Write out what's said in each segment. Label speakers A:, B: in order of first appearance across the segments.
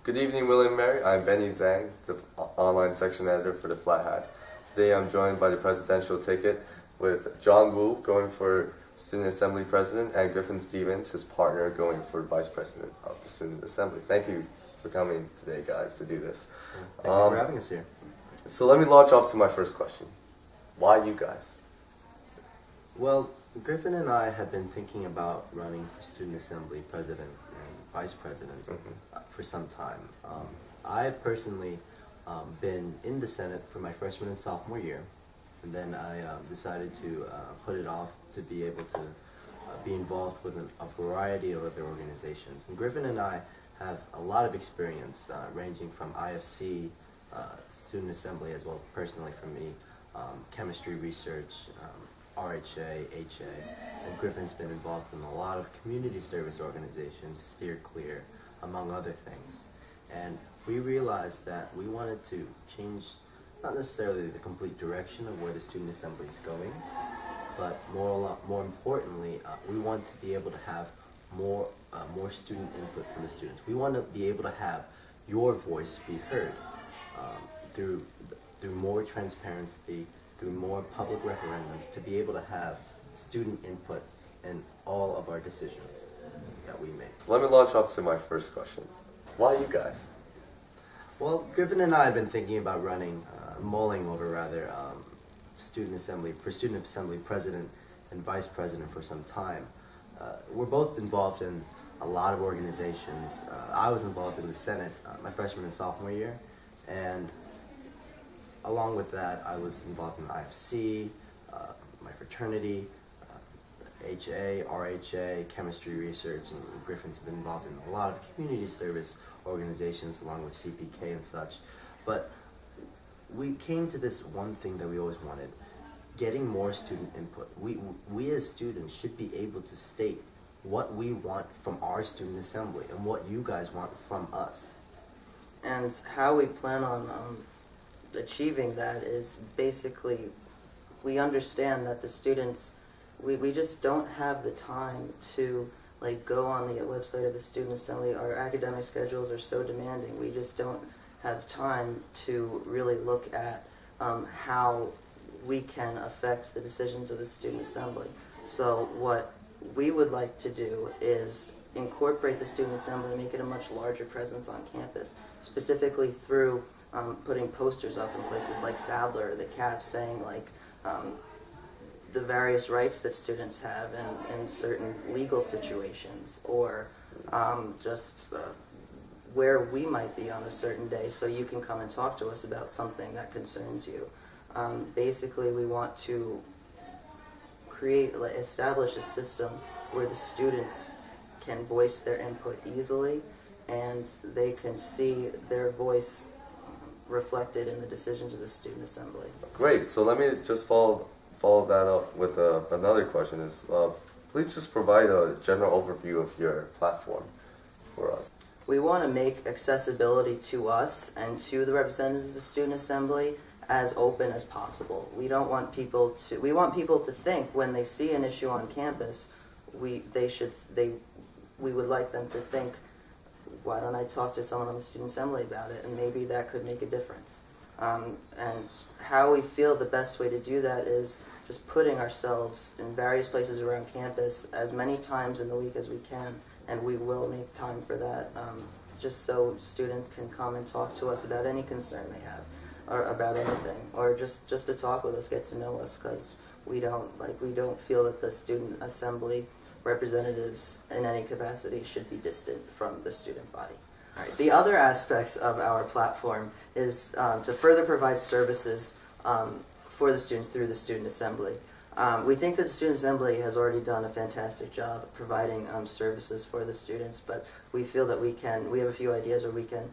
A: Good evening, Will and Mary. I'm Benny Zhang, the online section editor for the Flat Hat. Today I'm joined by the presidential ticket with John Wu going for Student Assembly President and Griffin Stevens, his partner, going for Vice President of the Student Assembly. Thank you for coming today, guys, to do this.
B: Thank you for having us here.
A: So let me launch off to my first question. Why you guys?
B: Well, Griffin and I have been thinking about running for Student Assembly President and Vice President for some time. I personally been in the Senate for my freshman and sophomore year, and then I decided to put it off to be able to be involved with a variety of other organizations. And Griffin and I have a lot of experience ranging from IFC, Student Assembly, as well personally for me, chemistry research, RHA, HA, and Griffin's been involved in a lot of community service organizations, Steer Clear, among other things. And we realized that we wanted to change, not necessarily the complete direction of where the Student Assembly is going, but more importantly, we want to be able to have more student input from the students. We want to be able to have your voice be heard through more transparency, through more public referendums, to be able to have student input in all of our decisions that we make.
A: Let me launch off to my first question. Why you guys?
B: Well, Griffin and I have been thinking about running, mulling over rather, Student Assembly President and Vice President for some time. We're both involved in a lot of organizations. I was involved in the Senate my freshman and sophomore year, and along with that, I was involved in IFC, my fraternity, HA, RHA, chemistry research, and Griffin's been involved in a lot of community service organizations along with CPK and such. But we came to this one thing that we always wanted, getting more student input. We as students should be able to state what we want from our student assembly and what you guys want from us.
C: And how we plan on achieving that is basically, we understand that the students, we just don't have the time to go on the website of the Student Assembly. Our academic schedules are so demanding, we just don't have time to really look at how we can affect the decisions of the Student Assembly. So what we would like to do is incorporate the Student Assembly, make it a much larger presence on campus, specifically through putting posters up in places like Sadler, the CAF, saying the various rights that students have in certain legal situations, or just where we might be on a certain day, so you can come and talk to us about something that concerns you. Basically, we want to establish a system where the students can voice their input easily, and they can see their voice reflected in the decisions of the Student Assembly.
A: Great. So let me just follow that up with another question. Is please just provide a general overview of your platform for us.
C: We want to make accessibility to us and to the representatives of the Student Assembly as open as possible. We don't want people to. We want people to think when they see an issue on campus, we would like them to think, why don't I talk to someone on the Student Assembly about it, and maybe that could make a difference. And how we feel the best way to do that is just putting ourselves in various places around campus as many times in the week as we can, and we will make time for that, just so students can come and talk to us about any concern they have, or about anything, or just to talk with us, get to know us, because we don't feel that the Student Assembly representatives in any capacity should be distant from the student body. Right. The other aspect of our platform is to further provide services for the students through the Student Assembly. We think that the Student Assembly has already done a fantastic job of providing services for the students, but we feel that we have a few ideas where we can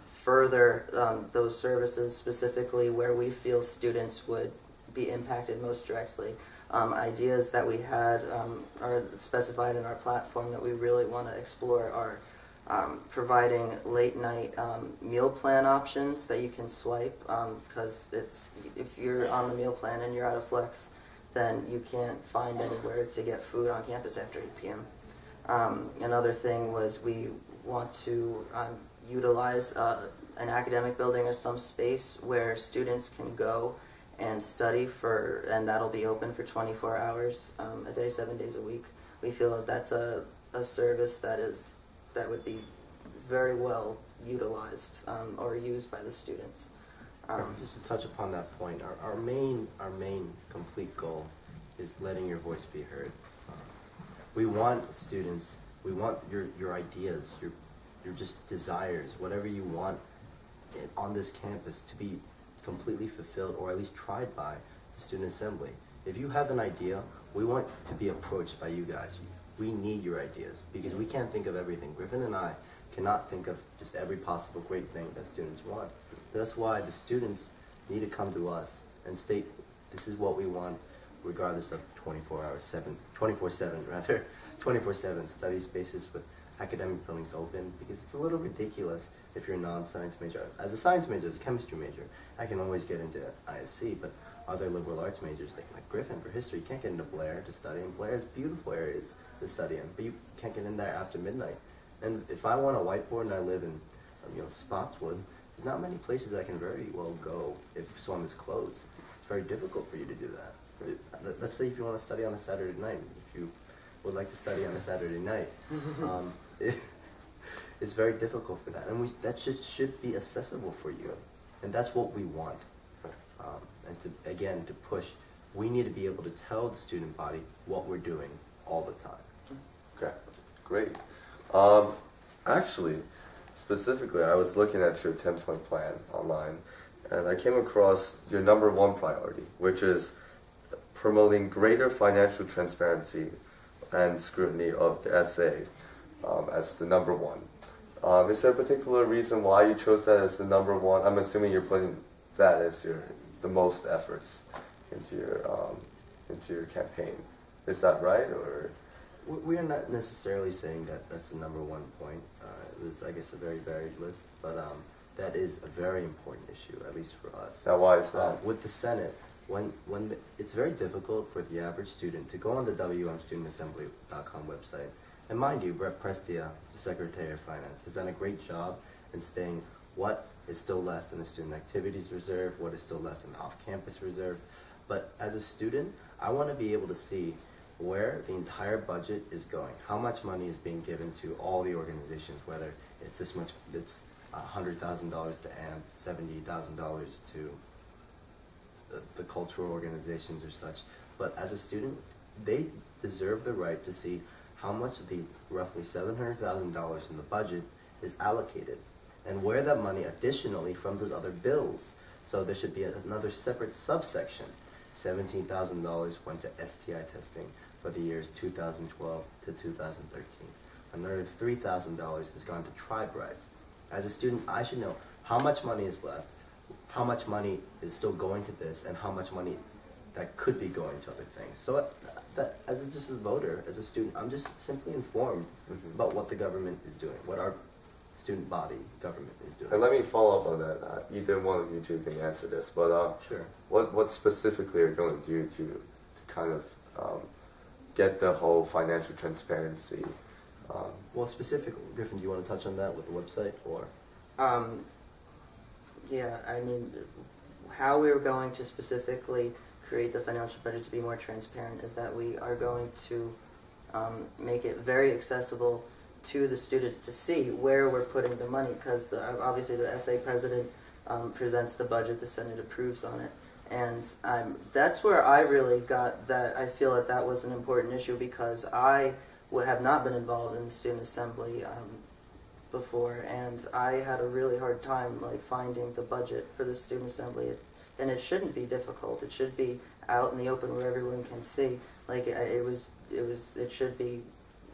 C: further those services, specifically where we feel students would be impacted most directly. Ideas that we had are specified in our platform that we really want to explore are providing late-night meal plan options that you can swipe, because if you're on the meal plan and you're out of flex, then you can't find anywhere to get food on campus after 8 p.m. Another thing was we want to utilize an academic building or some space where students can go and study and that'll be open for 24 hours a day, 7 days a week. We feel that that's a service that would be very well utilized or used by the students.
B: Just to touch upon that point, our main complete goal is letting your voice be heard. We want students, we want your ideas, your just desires, whatever you want on this campus to be completely fulfilled, or at least tried by the Student Assembly. If you have an idea, we want to be approached by you guys. We need your ideas, because we can't think of everything. Griffin and I cannot think of just every possible great thing that students want. That's why the students need to come to us and state, this is what we want, regardless of 24/7 study spaces with academic buildings open, because it's a little ridiculous if you're a non-science major. As a science major, as a chemistry major, I can always get into ISC, but other liberal arts majors, like Griffin for history, you can't get into Blair to study, and Blair has beautiful areas to study in, but you can't get in there after midnight. And if I want a whiteboard and I live in Spotswood, there's not many places I can very well go if SWAM is closed. It's very difficult for you to do that. Let's say if you want to study on a Saturday night, if you would like to study on a Saturday night, it's very difficult for that. And that should be accessible for you. And that's what we want. And to push, we need to be able to tell the student body what we're doing all the time.
A: Okay, great. Actually, specifically, I was looking at your 10-point plan online, and I came across your number one priority, which is promoting greater financial transparency and scrutiny of the essay as the number one. Is there a particular reason why you chose that as the number one? I'm assuming you're putting that as the most efforts into your campaign. Is that right, or?
B: We are not necessarily saying that that's the number one point. It was, I guess, a very varied list, but that is a very important issue, at least for us.
A: Now, why is that?
B: With the Senate, it's very difficult for the average student to go on the WMStudentAssembly.com website. And mind you, Brett Prestia, the Secretary of Finance, has done a great job in stating what is still left in the Student Activities Reserve, what is still left in the Off-Campus Reserve. But as a student, I want to be able to see where the entire budget is going, how much money is being given to all the organizations, whether it's this much, it's $100,000 to AMP, $70,000 to the cultural organizations or such. But as a student, they deserve the right to see how much of the roughly $700,000 in the budget is allocated, and where that money additionally from those other bills. So there should be another separate subsection. $17,000 went to STI testing for the years 2012 to 2013. Another $3,000 has gone to tribe rights. As a student, I should know how much money is left, how much money is still going to this, and how much money that could be going to other things. So just a voter, as a student, I'm just simply informed about what the government is doing, what our student body government is doing.
A: And let me follow up on that. Either one of you two can answer this, but
B: sure.
A: What specifically are you going to do to kind of get the whole financial transparency?
B: Well, specifically, Griffin, do you want to touch on that with the website, or?
C: Yeah, I mean, how we're going to specifically create the financial budget to be more transparent is that we are going to make it very accessible to the students to see where we're putting the money, because obviously the SA president presents the budget, the Senate approves on it, and that's where I really got that. I feel that was an important issue, because I have not been involved in the Student Assembly before, and I had a really hard time finding the budget for the Student Assembly. And it shouldn't be difficult. It should be out in the open where everyone can see. It should be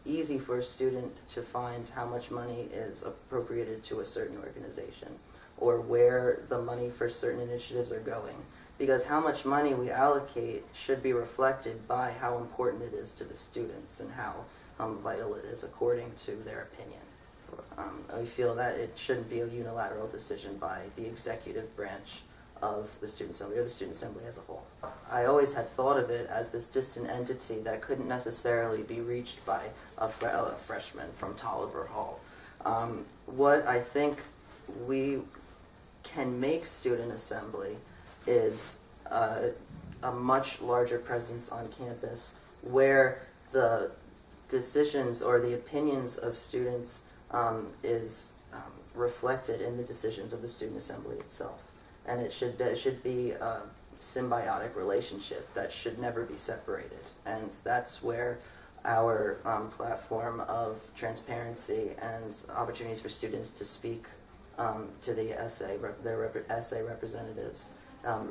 C: easy for a student to find how much money is appropriated to a certain organization, or where the money for certain initiatives are going. Because how much money we allocate should be reflected by how important it is to the students and how vital it is according to their opinion. I feel that it shouldn't be a unilateral decision by the executive branch of the Student Assembly, or the Student Assembly as a whole. I always had thought of it as this distant entity that couldn't necessarily be reached by a freshman from Tolliver Hall. What I think we can make student assembly is a much larger presence on campus where the decisions or the opinions of students is reflected in the decisions of the student assembly itself. And it should be a symbiotic relationship that should never be separated. And that's where our platform of transparency and opportunities for students to speak to the essay, their essay representatives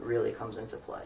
C: really comes into play.